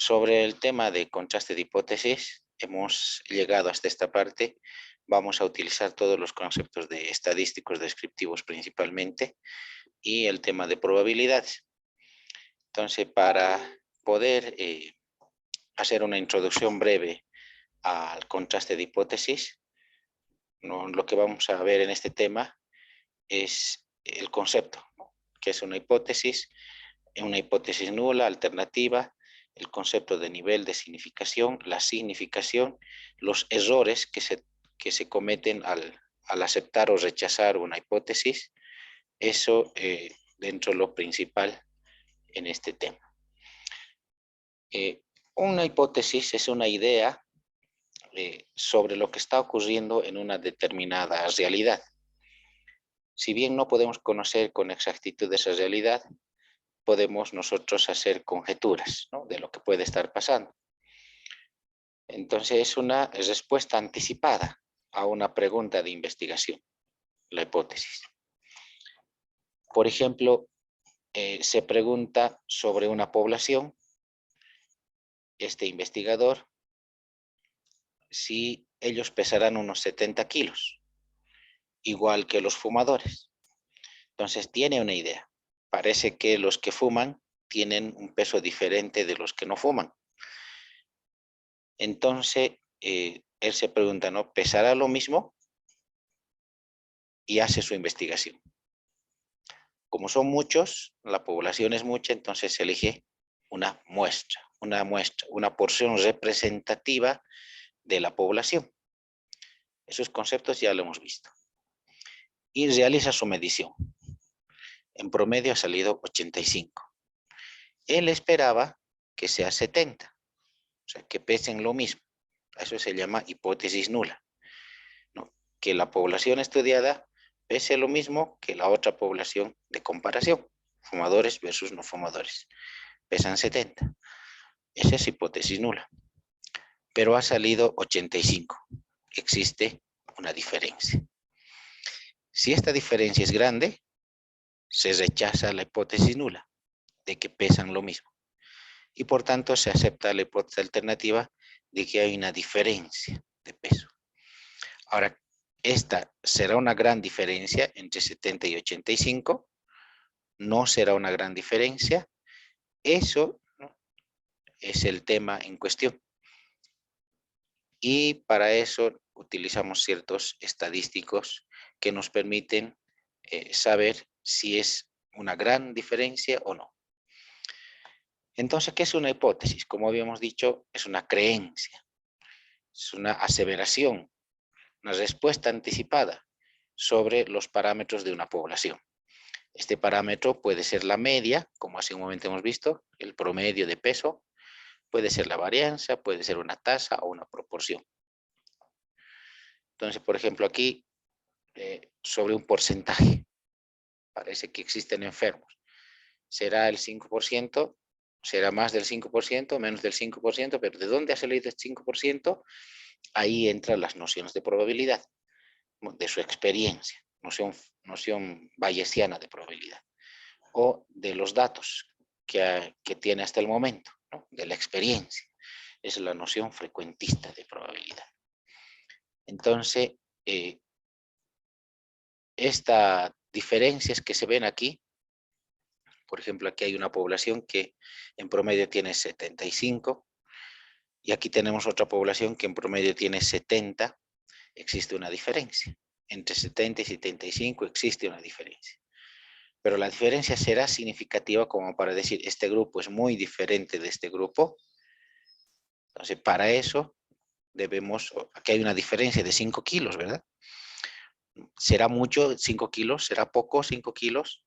Sobre el tema de contraste de hipótesis, hemos llegado hasta esta parte. Vamos a utilizar todos los conceptos de estadísticos descriptivos principalmente y el tema de probabilidades. Entonces, para poder hacer una introducción breve al contraste de hipótesis, lo que vamos a ver en este tema es el concepto, ¿no? Que es una hipótesis nula, alternativa, el concepto de nivel de significación, la significación, los errores que se cometen al aceptar o rechazar una hipótesis, eso dentro de lo principal en este tema. Una hipótesis es una idea sobre lo que está ocurriendo en una determinada realidad. Si bien no podemos conocer con exactitud esa realidad, podemos nosotros hacer conjeturas, ¿no?, de lo que puede estar pasando. Entonces es una respuesta anticipada a una pregunta de investigación, la hipótesis. Por ejemplo, se pregunta sobre una población, este investigador, si ellos pesarán unos 70 kilos, igual que los fumadores. Entonces tiene una idea. Parece que los que fuman tienen un peso diferente de los que no fuman. Entonces, él se pregunta, ¿no?, ¿pesará lo mismo? Y hace su investigación. Como son muchos, la población es mucha, entonces se elige una muestra, una porción representativa de la población. Esos conceptos ya lo hemos visto. Y realiza su medición. En promedio ha salido 85. Él esperaba que sea 70, o sea, que pesen lo mismo. Eso se llama hipótesis nula, ¿no? Que la población estudiada pese lo mismo que la otra población de comparación, fumadores versus no fumadores. Pesan 70. Esa es hipótesis nula. Pero ha salido 85. Existe una diferencia. Si esta diferencia es grande, se rechaza la hipótesis nula, de que pesan lo mismo. Y por tanto se acepta la hipótesis alternativa de que hay una diferencia de peso. Ahora, esta será una gran diferencia entre 70 y 85, no será una gran diferencia. Eso, ¿no?, es el tema en cuestión. Y para eso utilizamos ciertos estadísticos que nos permiten saber si es una gran diferencia o no. Entonces, ¿qué es una hipótesis? Como habíamos dicho, es una creencia, es una aseveración, una respuesta anticipada sobre los parámetros de una población. Este parámetro puede ser la media, como hace un momento hemos visto, el promedio de peso, puede ser la varianza, puede ser una tasa o una proporción. Entonces, por ejemplo, aquí, sobre un porcentaje, parece que existen enfermos. ¿Será el 5%? ¿Será más del 5%? ¿Menos del 5%? Pero ¿de dónde ha salido el 5%? Ahí entran las nociones de probabilidad, de su experiencia, noción bayesiana de probabilidad, o de los datos que tiene hasta el momento, ¿no?, de la experiencia. Es la noción frecuentista de probabilidad. Entonces, estas diferencias que se ven aquí, por ejemplo, aquí hay una población que en promedio tiene 75, y aquí tenemos otra población que en promedio tiene 70, existe una diferencia. Entre 70 y 75 existe una diferencia. Pero la diferencia será significativa como para decir, este grupo es muy diferente de este grupo. Entonces, para eso debemos, aquí hay una diferencia de 5 kilos, ¿verdad? ¿Será mucho 5 kilos? ¿Será poco 5 kilos?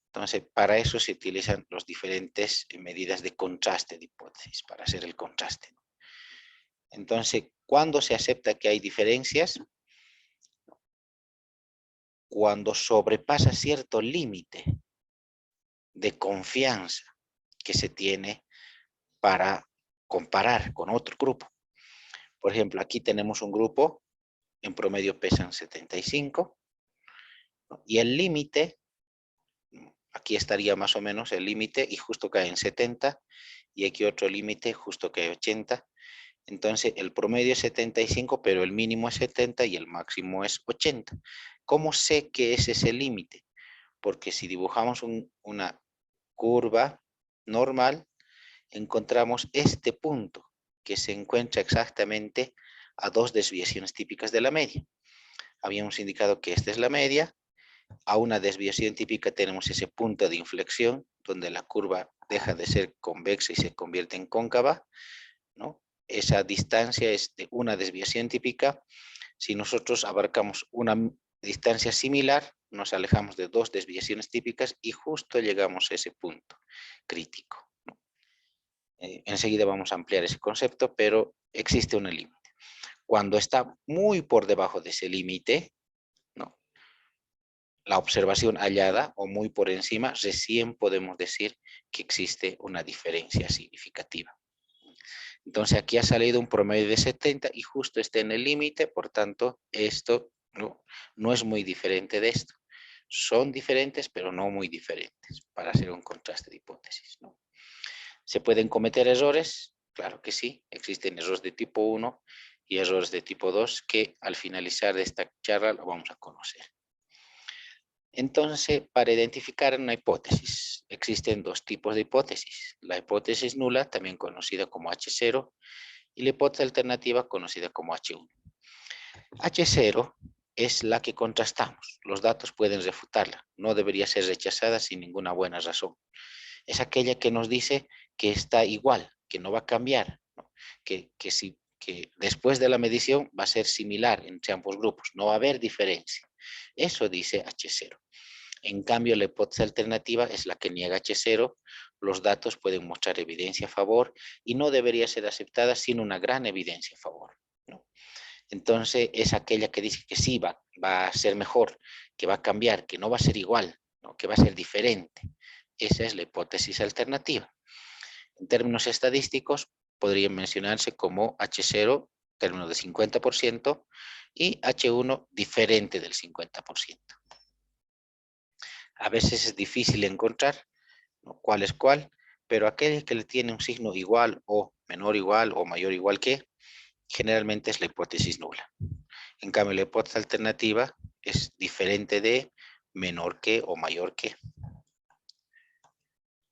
Entonces, para eso se utilizan las diferentes medidas de contraste de hipótesis, para hacer el contraste. Entonces, ¿cuándo se acepta que hay diferencias? Cuando sobrepasa cierto límite de confianza que se tiene para comparar con otro grupo. Por ejemplo, aquí tenemos un grupo, en promedio pesan 75, ¿no?, y el límite Aquí estaría más o menos el límite y justo cae en 70, y aquí otro límite justo cae en 80. Entonces el promedio es 75, pero el mínimo es 70 y el máximo es 80. ¿Cómo sé que ese es el límite? Porque si dibujamos una curva normal, encontramos este punto que se encuentra exactamente a 2 desviaciones típicas de la media. Habíamos indicado que esta es la media. A una desviación típica tenemos ese punto de inflexión donde la curva deja de ser convexa y se convierte en cóncava, ¿no? Esa distancia es de una desviación típica. Si nosotros abarcamos una distancia similar, nos alejamos de 2 desviaciones típicas y justo llegamos a ese punto crítico, ¿no? Enseguida vamos a ampliar ese concepto, pero existe un límite. Cuando está muy por debajo de ese límite, ¿no?, la observación hallada o muy por encima, recién podemos decir que existe una diferencia significativa. Entonces aquí ha salido un promedio de 70 y justo está en el límite, por tanto esto no es muy diferente de esto. Son diferentes, pero no muy diferentes, para hacer un contraste de hipótesis, ¿no? ¿Se pueden cometer errores? Claro que sí, existen errores de tipo 1 y errores de tipo 2 que al finalizar de esta charla lo vamos a conocer. Entonces, para identificar una hipótesis, existen dos tipos de hipótesis. La hipótesis nula, también conocida como H0, y la hipótesis alternativa, conocida como H1. H0 es la que contrastamos. Los datos pueden refutarla. No debería ser rechazada sin ninguna buena razón. Es aquella que nos dice que está igual, que no va a cambiar, ¿no? que después de la medición va a ser similar entre ambos grupos. No va a haber diferencia. Eso dice H0. En cambio, la hipótesis alternativa es la que niega H0, los datos pueden mostrar evidencia a favor y no debería ser aceptada sin una gran evidencia a favor, ¿no? Entonces, es aquella que dice que sí va a ser mejor, que va a cambiar, que no va a ser igual, ¿no?, que va a ser diferente. Esa es la hipótesis alternativa. En términos estadísticos, podría mencionarse como H0, término de 50%, y H1, diferente del 50%. A veces es difícil encontrar, ¿no?, cuál es cuál, pero aquel que le tiene un signo igual o menor igual o mayor igual que, generalmente es la hipótesis nula. En cambio, la hipótesis alternativa es diferente de, menor que o mayor que.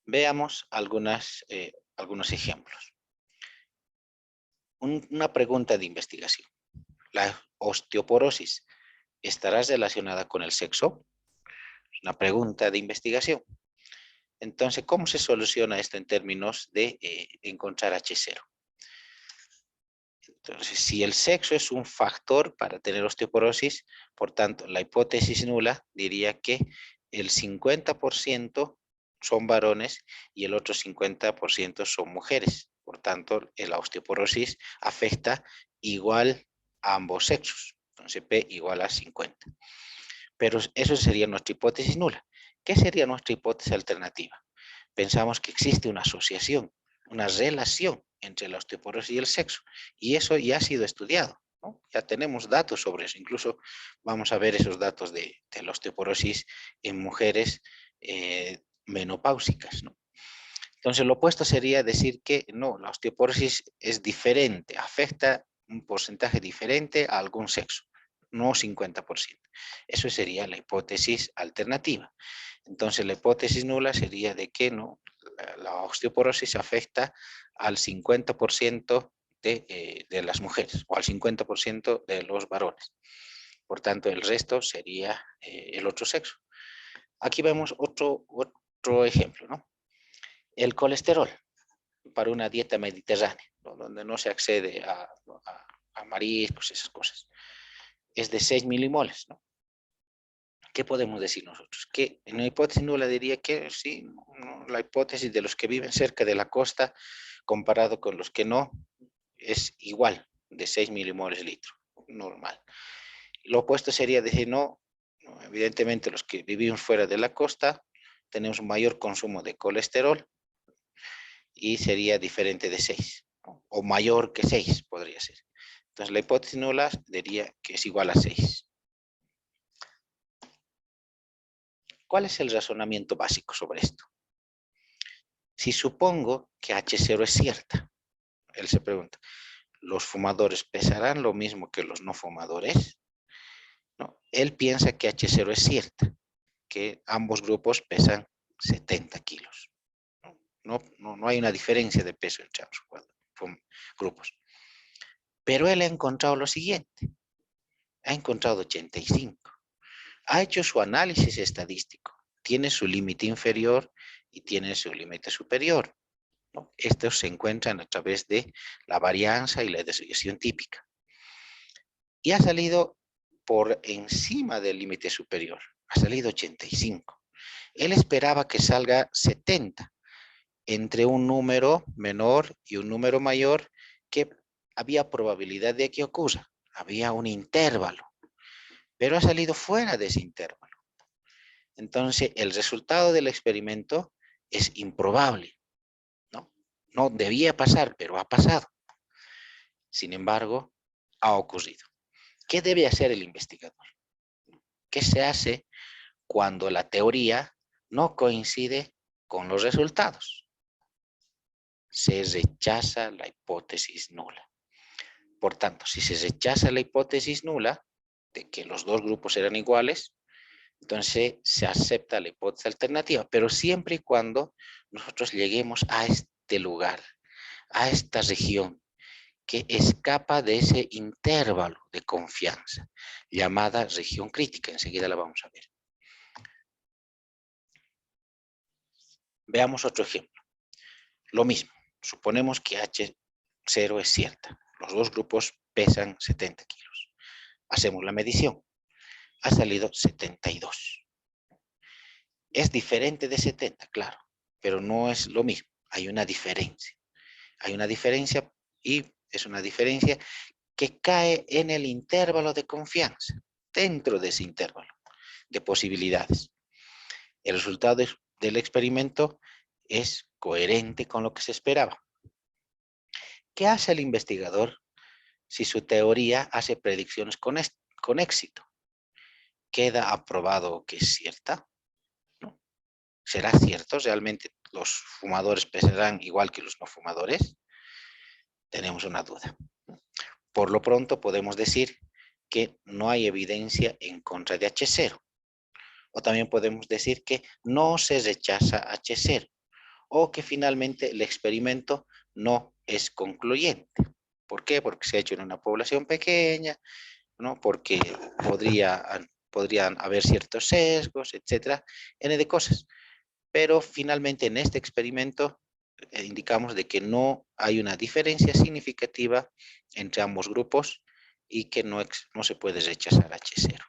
Veamos algunos ejemplos. Una pregunta de investigación. ¿La osteoporosis estará relacionada con el sexo? Una pregunta de investigación. Entonces, ¿cómo se soluciona esto en términos de encontrar H0? Entonces, si el sexo es un factor para tener osteoporosis, por tanto, la hipótesis nula diría que el 50% son varones y el otro 50% son mujeres. Por tanto, la osteoporosis afecta igual a ambos sexos. Entonces, P igual a 50. Pero eso sería nuestra hipótesis nula. ¿Qué sería nuestra hipótesis alternativa? Pensamos que existe una asociación, una relación entre la osteoporosis y el sexo, y eso ya ha sido estudiado, ¿no? Ya tenemos datos sobre eso. Incluso vamos a ver esos datos de la osteoporosis en mujeres menopáusicas, ¿no? Entonces, lo opuesto sería decir que no, la osteoporosis es diferente, afecta un porcentaje diferente a algún sexo, no 50%. Eso sería la hipótesis alternativa. Entonces, la hipótesis nula sería de que no, la osteoporosis afecta al 50% de las mujeres o al 50% de los varones. Por tanto, el resto sería el otro sexo. Aquí vemos otro ejemplo, ¿no? El colesterol para una dieta mediterránea, ¿no?, donde no se accede a mariscos, esas cosas, es de 6 milimoles, ¿no? ¿Qué podemos decir nosotros? Que en la hipótesis nula diría que sí, ¿no?, la hipótesis de los que viven cerca de la costa comparado con los que no es igual, de 6 milimoles litro, normal. Lo opuesto sería decir no, evidentemente los que vivimos fuera de la costa tenemos un mayor consumo de colesterol y sería diferente de 6, ¿no?, o mayor que 6 podría ser. Entonces la hipótesis nula diría que es igual a 6. ¿Cuál es el razonamiento básico sobre esto? Si supongo que H0 es cierta, él se pregunta, ¿los fumadores pesarán lo mismo que los no fumadores? No, él piensa que H0 es cierta, que ambos grupos pesan 70 kilos. No hay una diferencia de peso entre ambos grupos. Pero él ha encontrado lo siguiente, ha encontrado 85. Ha hecho su análisis estadístico, tiene su límite inferior y tiene su límite superior, ¿no? Estos se encuentran a través de la varianza y la desviación típica. Y ha salido por encima del límite superior, ha salido 85. Él esperaba que salga 70, entre un número menor y un número mayor, que había probabilidad de que ocurra, había un intervalo, pero ha salido fuera de ese intervalo. Entonces, el resultado del experimento es improbable, ¿no? No debía pasar, pero ha pasado. Sin embargo, ha ocurrido. ¿Qué debe hacer el investigador? ¿Qué se hace cuando la teoría no coincide con los resultados? Se rechaza la hipótesis nula. Por tanto, si se rechaza la hipótesis nula de que los dos grupos eran iguales, entonces se acepta la hipótesis alternativa, pero siempre y cuando nosotros lleguemos a este lugar, a esta región que escapa de ese intervalo de confianza, llamada región crítica. Enseguida la vamos a ver. Veamos otro ejemplo. Lo mismo, suponemos que H0 es cierta. Los dos grupos pesan 70 kilos. Hacemos la medición. Ha salido 72. Es diferente de 70, claro, pero no es lo mismo. Hay una diferencia. Hay una diferencia y es una diferencia que cae en el intervalo de confianza, dentro de ese intervalo de posibilidades. El resultado del experimento es coherente con lo que se esperaba. ¿Qué hace el investigador si su teoría hace predicciones con éxito? ¿Queda aprobado que es cierta? ¿No? ¿Será cierto? ¿Realmente los fumadores pesarán igual que los no fumadores? Tenemos una duda. Por lo pronto podemos decir que no hay evidencia en contra de H0. O también podemos decir que no se rechaza H0 o que finalmente el experimento no es concluyente. ¿Por qué? Porque se ha hecho en una población pequeña, ¿no? Porque podrían haber ciertos sesgos, etcétera, N de cosas. Pero finalmente en este experimento indicamos de que no hay una diferencia significativa entre ambos grupos y que no se puede rechazar H0.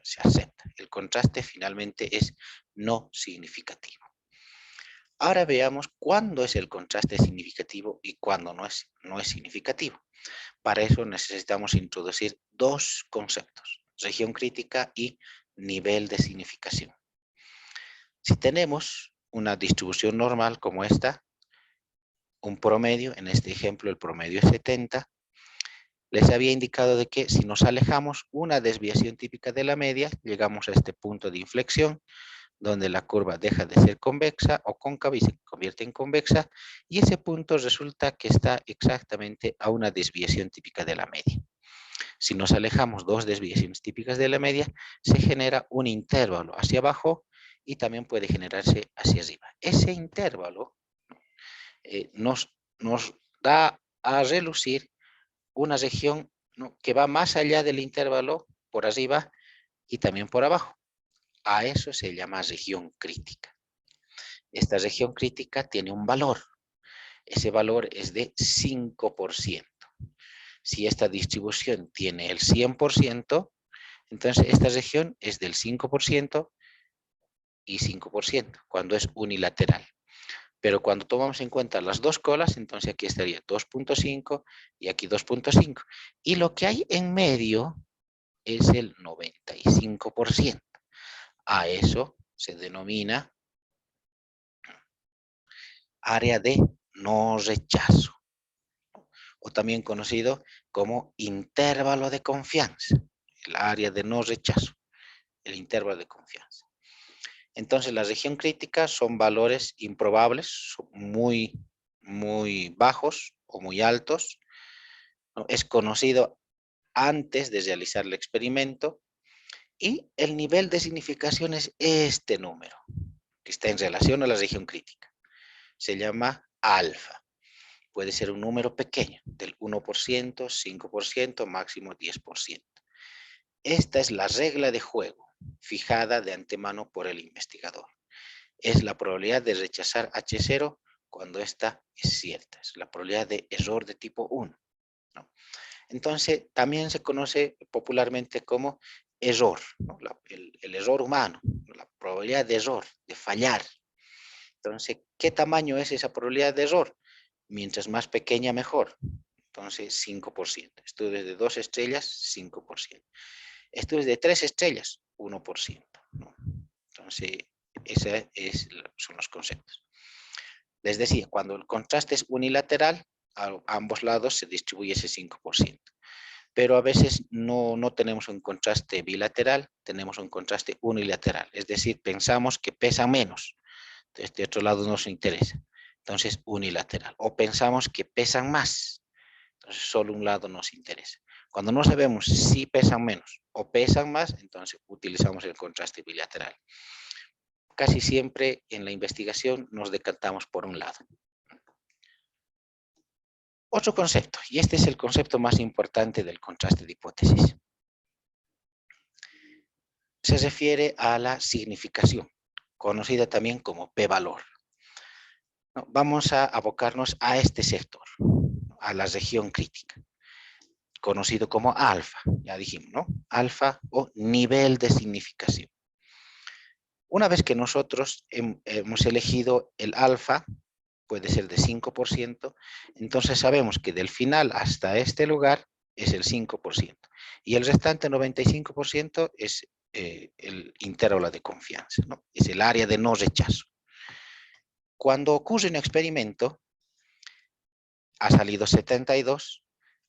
Se acepta. El contraste finalmente es no significativo. Ahora veamos cuándo es el contraste significativo y cuándo no es significativo. Para eso necesitamos introducir dos conceptos, región crítica y nivel de significación. Si tenemos una distribución normal como esta, un promedio, en este ejemplo el promedio es 70, les había indicado de que si nos alejamos una desviación típica de la media, llegamos a este punto de inflexión, donde la curva deja de ser convexa o cóncava y se convierte en convexa, y ese punto resulta que está exactamente a una desviación típica de la media. Si nos alejamos dos desviaciones típicas de la media, se genera un intervalo hacia abajo y también puede generarse hacia arriba. Ese intervalo nos da a relucir una región, ¿no?, que va más allá del intervalo por arriba y también por abajo. A eso se llama región crítica. Esta región crítica tiene un valor. Ese valor es de 5%. Si esta distribución tiene el 100%, entonces esta región es del 5% y 5%, cuando es unilateral. Pero cuando tomamos en cuenta las dos colas, entonces aquí estaría 2.5 y aquí 2.5. Y lo que hay en medio es el 95%. A eso se denomina área de no rechazo, o también conocido como intervalo de confianza, el área de no rechazo, el intervalo de confianza. Entonces, la región crítica son valores improbables, son muy bajos o muy altos, ¿no? Es conocido antes de realizar el experimento y el nivel de significación es este número, que está en relación a la región crítica. Se llama alfa. Puede ser un número pequeño, del 1%, 5%, máximo 10%. Esta es la regla de juego, fijada de antemano por el investigador. Es la probabilidad de rechazar H0 cuando esta es cierta. Es la probabilidad de error de tipo 1, ¿no? Entonces, también se conoce popularmente como error, ¿no? El error humano, la probabilidad de error, de fallar. Entonces, ¿qué tamaño es esa probabilidad de error? Mientras más pequeña, mejor. Entonces, 5%. Estudios de 2 estrellas, 5%. Estudios de 3 estrellas, 1%, ¿no? Entonces, son los conceptos. Les decía, cuando el contraste es unilateral, a ambos lados se distribuye ese 5%. Pero a veces no tenemos un contraste bilateral, tenemos un contraste unilateral. Es decir, pensamos que pesa menos. Entonces, de otro lado nos interesa. Entonces, unilateral. O pensamos que pesan más. Entonces, solo un lado nos interesa. Cuando no sabemos si pesan menos o pesan más, entonces utilizamos el contraste bilateral. Casi siempre en la investigación nos decantamos por un lado. Otro concepto, y este es el concepto más importante del contraste de hipótesis, se refiere a la significación, conocida también como p-valor. Vamos a abocarnos a este sector, a la región crítica, conocido como alfa, ya dijimos, ¿no? Alfa o nivel de significación. Una vez que nosotros hemos elegido el alfa, puede ser de 5%, entonces sabemos que del final hasta este lugar es el 5%, y el restante 95% es el intervalo de confianza, ¿no? Es el área de no rechazo. Cuando ocurre un experimento, ha salido 72,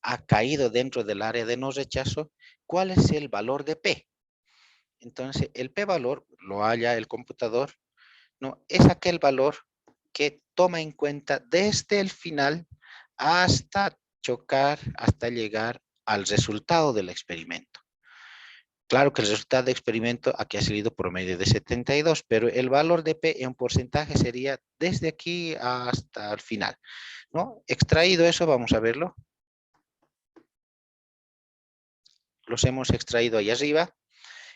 ha caído dentro del área de no rechazo, ¿cuál es el valor de P? Entonces, el P-valor lo halla el computador, ¿no? Es aquel valor que toma en cuenta desde el final hasta chocar, hasta llegar al resultado del experimento. Claro que el resultado del experimento aquí ha salido promedio de 72, pero el valor de P en porcentaje sería desde aquí hasta el final, ¿no? Extraído eso, vamos a verlo. Los hemos extraído ahí arriba.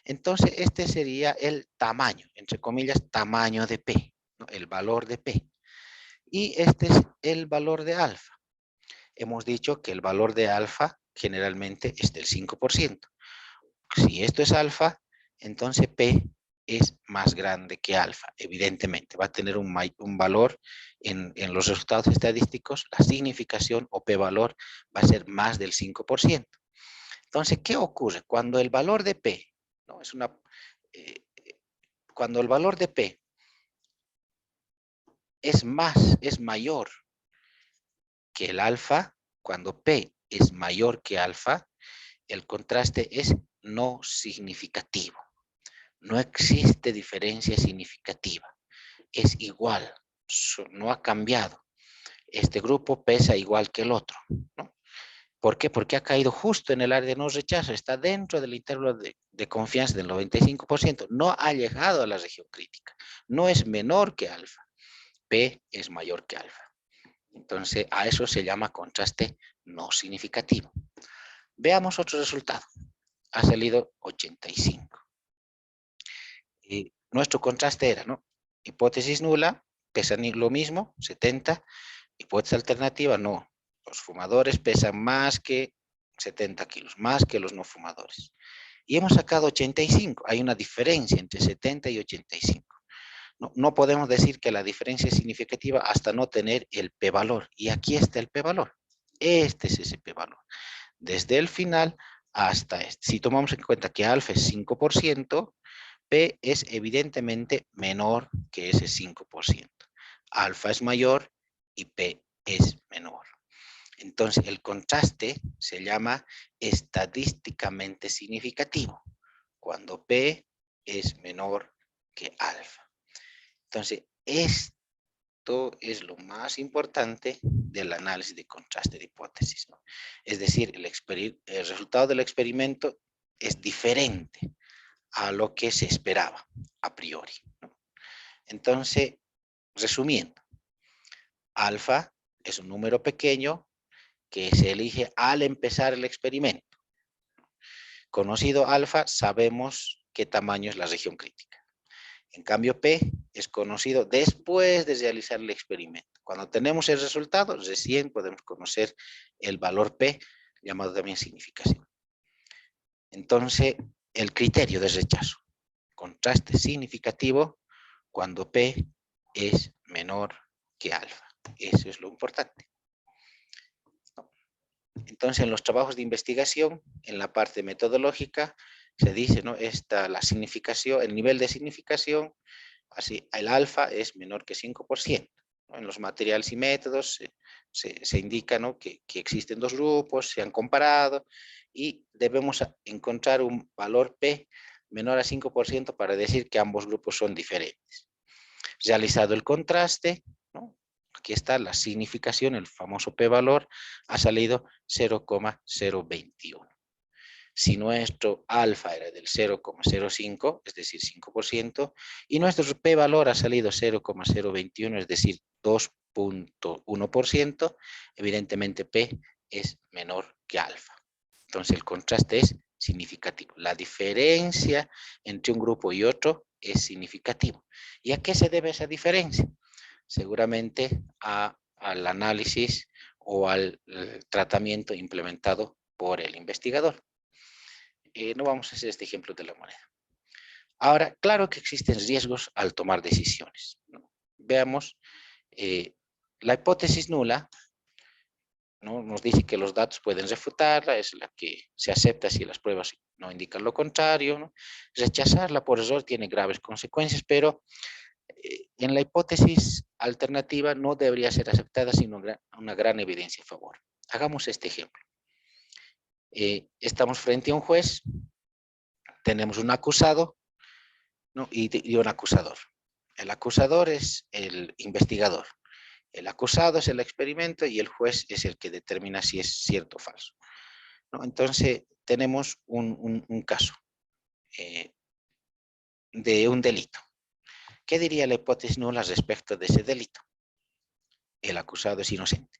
Entonces, este sería el tamaño, entre comillas, tamaño de P, ¿no? El valor de P. Y este es el valor de alfa. Hemos dicho que el valor de alfa generalmente es del 5%. Si esto es alfa, entonces P es más grande que alfa, evidentemente. Va a tener un valor en los resultados estadísticos, la significación o P-valor va a ser más del 5%. Entonces, ¿qué ocurre? Cuando el valor de P, ¿no? Cuando el valor de P es mayor que el alfa, cuando P es mayor que alfa, el contraste es no significativo. No existe diferencia significativa. Es igual, no ha cambiado. Este grupo pesa igual que el otro, ¿no? ¿Por qué? Porque ha caído justo en el área de no rechazo, está dentro del intervalo de confianza del 95%, no ha llegado a la región crítica, no es menor que alfa, P es mayor que alfa. Entonces, a eso se llama contraste no significativo. Veamos otro resultado. Ha salido 85. Y nuestro contraste era, ¿no? Hipótesis nula, pesan lo mismo, 70. Hipótesis alternativa, no. Los fumadores pesan más que 70 kilos, más que los no fumadores. Y hemos sacado 85. Hay una diferencia entre 70 y 85. No podemos decir que la diferencia es significativa hasta no tener el p-valor. Y aquí está el p-valor. Este es ese p-valor. Desde el final hasta este. Si tomamos en cuenta que alfa es 5%, P es evidentemente menor que ese 5%. Alfa es mayor y P es menor. Entonces, el contraste se llama estadísticamente significativo, cuando P es menor que alfa. Entonces, esto es lo más importante del análisis de contraste de hipótesis, ¿no? Es decir, el resultado del experimento es diferente a lo que se esperaba a priori, ¿no? Entonces, resumiendo, alfa es un número pequeño que se elige al empezar el experimento. Conocido alfa, sabemos qué tamaño es la región crítica. En cambio, P es conocido después de realizar el experimento. Cuando tenemos el resultado, recién podemos conocer el valor P, llamado también significación. Entonces, el criterio de rechazo. Contraste significativo cuando P es menor que alfa. Eso es lo importante. Entonces, en los trabajos de investigación, en la parte metodológica, se dice, ¿no? La significación, el nivel de significación, así, el alfa es menor que 5%. ¿No? En los materiales y métodos se indica, ¿no? que existen dos grupos, se han comparado y debemos encontrar un valor P menor a 5% para decir que ambos grupos son diferentes. Realizado el contraste, ¿no? Aquí está la significación, el famoso p-valor, ha salido 0,021. Si nuestro alfa era del 0,05, es decir, 5%, y nuestro p-valor ha salido 0,021, es decir, 2,1%, evidentemente p es menor que alfa. Entonces el contraste es significativo. La diferencia entre un grupo y otro es significativo. ¿Y a qué se debe esa diferencia? Seguramente al análisis o al tratamiento implementado por el investigador. No vamos a hacer este ejemplo de la moneda. Ahora, claro que existen riesgos al tomar decisiones, ¿no? Veamos, la hipótesis nula, ¿no? Nos dice que los datos pueden refutarla, es la que se acepta si las pruebas no indican lo contrario, ¿no? Rechazarla por error tiene graves consecuencias, pero en la hipótesis alternativa no debería ser aceptada sino una gran evidencia a favor. Hagamos este ejemplo. Estamos frente a un juez, tenemos un acusado, ¿no? y un acusador. El acusador es el investigador. El acusado es el experimento y el juez es el que determina si es cierto o falso, ¿no? Entonces, tenemos un caso de un delito. ¿Qué diría la hipótesis nula respecto de ese delito? El acusado es inocente.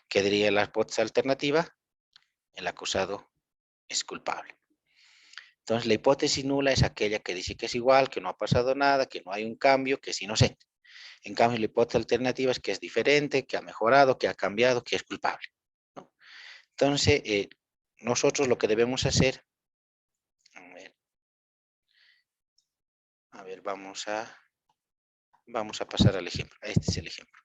¿Qué diría la hipótesis alternativa? El acusado es culpable. Entonces, la hipótesis nula es aquella que dice que es igual, que no ha pasado nada, que no hay un cambio, que es inocente. En cambio, la hipótesis alternativa es que es diferente, que ha mejorado, que ha cambiado, que es culpable, ¿no? Entonces, nosotros lo que debemos hacer, a ver, vamos a pasar al ejemplo. Este es el ejemplo.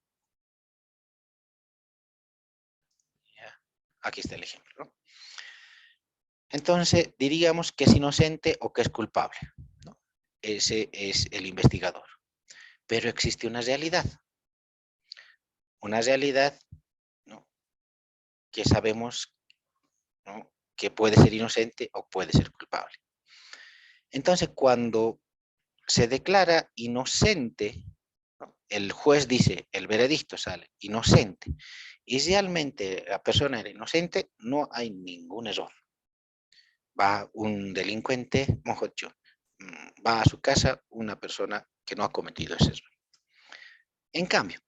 Ya, aquí está el ejemplo, ¿no? Entonces, diríamos que es inocente o que es culpable, ¿no? Ese es el investigador. Pero existe una realidad, ¿no? Que sabemos, ¿no? Que puede ser inocente o puede ser culpable. Entonces, cuando se declara inocente, ¿no? El juez dice, el veredicto sale inocente, y realmente la persona era inocente, no hay ningún error. Va un delincuente, mejor dicho, va a su casa una persona que no ha cometido ese error. En cambio,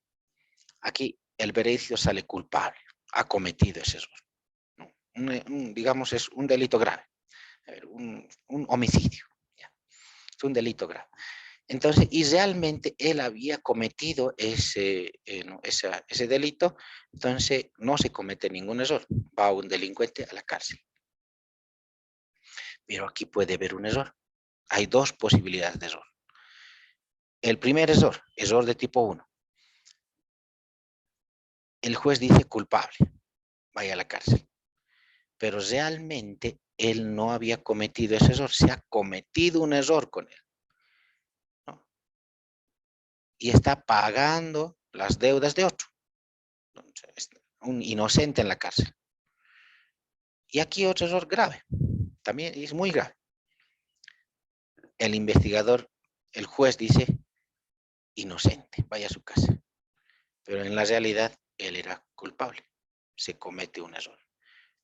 aquí el veredicto sale culpable, ha cometido ese error, ¿no? Digamos, es un delito grave, un homicidio, ¿ya? Es un delito grave. Entonces, y realmente él había cometido ese delito, entonces no se comete ningún error, va un delincuente a la cárcel. Pero aquí puede haber un error. Hay dos posibilidades de error. El primer error de tipo 1. El juez dice culpable, vaya a la cárcel. Pero realmente él no había cometido ese error, se ha cometido un error con él, ¿no? Y está pagando las deudas de otro. Entonces, un inocente en la cárcel. Y aquí otro error grave, también es muy grave. El investigador el juez dice inocente, vaya a su casa. Pero en la realidad él era culpable. Se comete un error.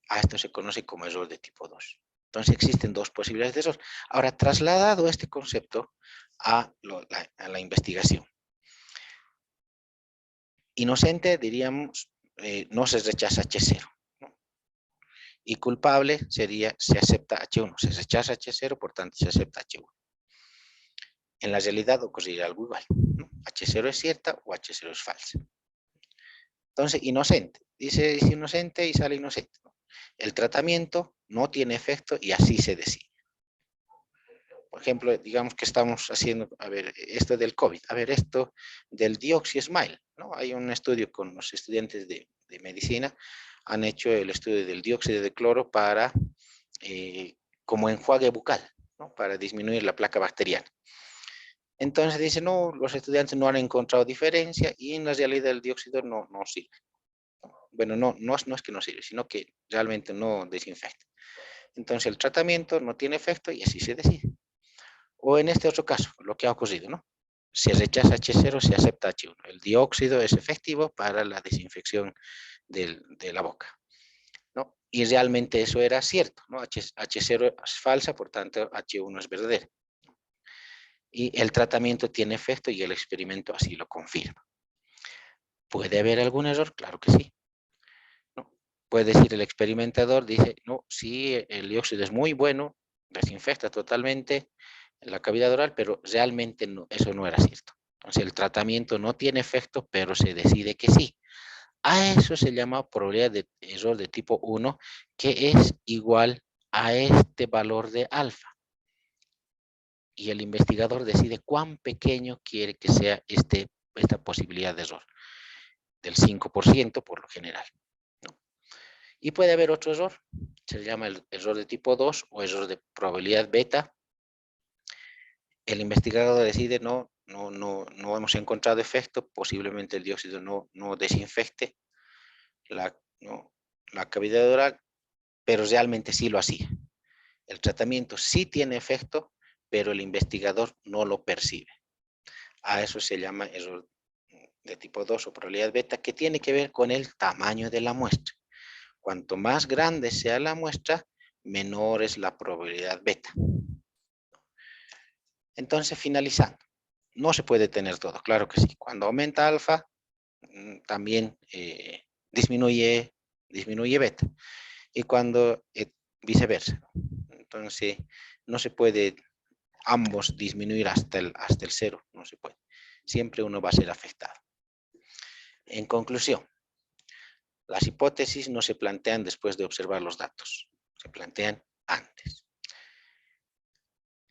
A esto se conoce como error de tipo 2. Entonces existen dos posibilidades de error. Ahora, trasladado este concepto a la investigación. Inocente, diríamos, no se rechaza H0. ¿No? Y culpable sería, se acepta H1. Se rechaza H0, por tanto, se acepta H1. En la realidad ocurrirá algo igual, ¿no? H0 es cierta o H0 es falsa. Entonces, inocente. Dice inocente y sale inocente, ¿no? El tratamiento no tiene efecto y así se decide. Por ejemplo, digamos que estamos haciendo, a ver, esto del COVID, a ver, esto del Dioxy-Smile, ¿no? Hay un estudio con los estudiantes de medicina, han hecho el estudio del dióxido de cloro para, como enjuague bucal, ¿no? Para disminuir la placa bacteriana. Entonces dice, no, los estudiantes no han encontrado diferencia y en la realidad el dióxido no sirve. Bueno, no es que no sirve, sino que realmente no desinfecta. Entonces el tratamiento no tiene efecto y así se decide. O en este otro caso, lo que ha ocurrido, ¿no? Se rechaza H0, se acepta H1. El dióxido es efectivo para la desinfección de la boca, ¿no? Y realmente eso era cierto, ¿no? H0 es falsa, por tanto H1 es verdadero. Y el tratamiento tiene efecto y el experimento así lo confirma. ¿Puede haber algún error? Claro que sí. ¿No? Puede decir el experimentador, dice, no, sí, el dióxido es muy bueno, desinfecta totalmente la cavidad oral, pero realmente no, eso no era cierto. Entonces el tratamiento no tiene efecto, pero se decide que sí. A eso se llama probabilidad de error de tipo 1, que es igual a este valor de alfa. Y el investigador decide cuán pequeño quiere que sea esta posibilidad de error, del 5% por lo general, ¿no? Y puede haber otro error, se llama el error de tipo 2 o error de probabilidad beta. El investigador decide, no hemos encontrado efecto, posiblemente el dióxido no desinfecte no, la cavidad oral, pero realmente sí lo hacía. El tratamiento sí tiene efecto, pero el investigador no lo percibe. A eso se llama error de tipo 2 o probabilidad beta, que tiene que ver con el tamaño de la muestra. Cuanto más grande sea la muestra, menor es la probabilidad beta. Entonces, finalizando, no se puede tener todo, claro que sí. Cuando aumenta alfa, también disminuye beta. Y cuando viceversa. Entonces, no se puede ambos disminuir hasta el 0, no se puede. Siempre uno va a ser afectado. En conclusión, las hipótesis no se plantean después de observar los datos, se plantean antes.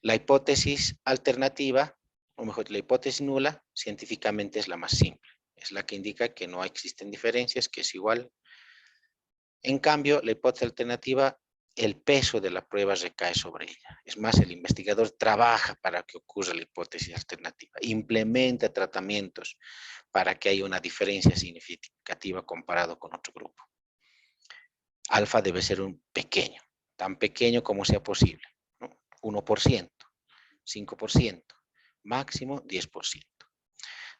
La hipótesis alternativa, o mejor, la hipótesis nula, científicamente es la más simple. Es la que indica que no existen diferencias, que es igual. En cambio, la hipótesis alternativa, el peso de la prueba recae sobre ella. Es más, el investigador trabaja para que ocurra la hipótesis alternativa, implementa tratamientos para que haya una diferencia significativa comparado con otro grupo. Alfa debe ser un pequeño, tan pequeño como sea posible, ¿no? 1%, 5%, máximo 10%.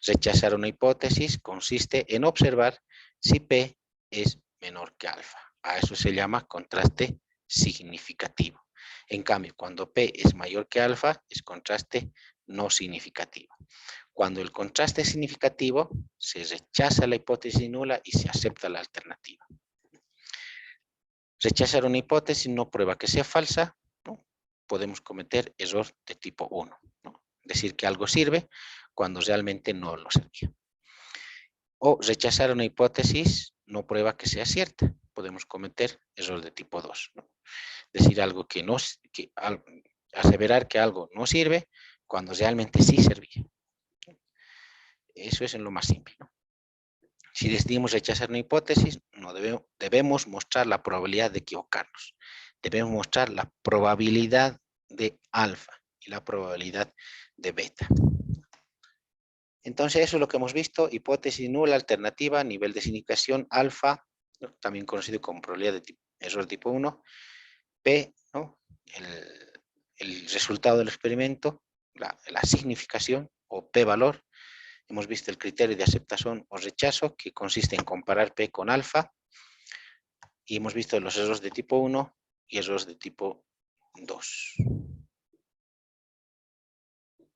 Rechazar una hipótesis consiste en observar si P es menor que alfa. A eso se llama contraste significativo. En cambio, cuando P es mayor que alfa, es contraste no significativo. Cuando el contraste es significativo, se rechaza la hipótesis nula y se acepta la alternativa. Rechazar una hipótesis no prueba que sea falsa, ¿no? Podemos cometer error de tipo 1, ¿no? Decir que algo sirve cuando realmente no lo servía. O rechazar una hipótesis no prueba que sea cierta. Podemos cometer error de tipo 2, ¿no? Decir algo aseverar que algo no sirve cuando realmente sí servía. Eso es en lo más simple, ¿no? Si decidimos rechazar una hipótesis, no debemos mostrar la probabilidad de equivocarnos. Debemos mostrar la probabilidad de alfa y la probabilidad de beta. Entonces, eso es lo que hemos visto: hipótesis nula, alternativa, nivel de significación alfa, ¿no? También conocido como probabilidad de error tipo 1, P, ¿no? El resultado del experimento, la significación o p-valor. Hemos visto el criterio de aceptación o rechazo, que consiste en comparar p con alfa. Y hemos visto los errores de tipo 1 y errores de tipo 2.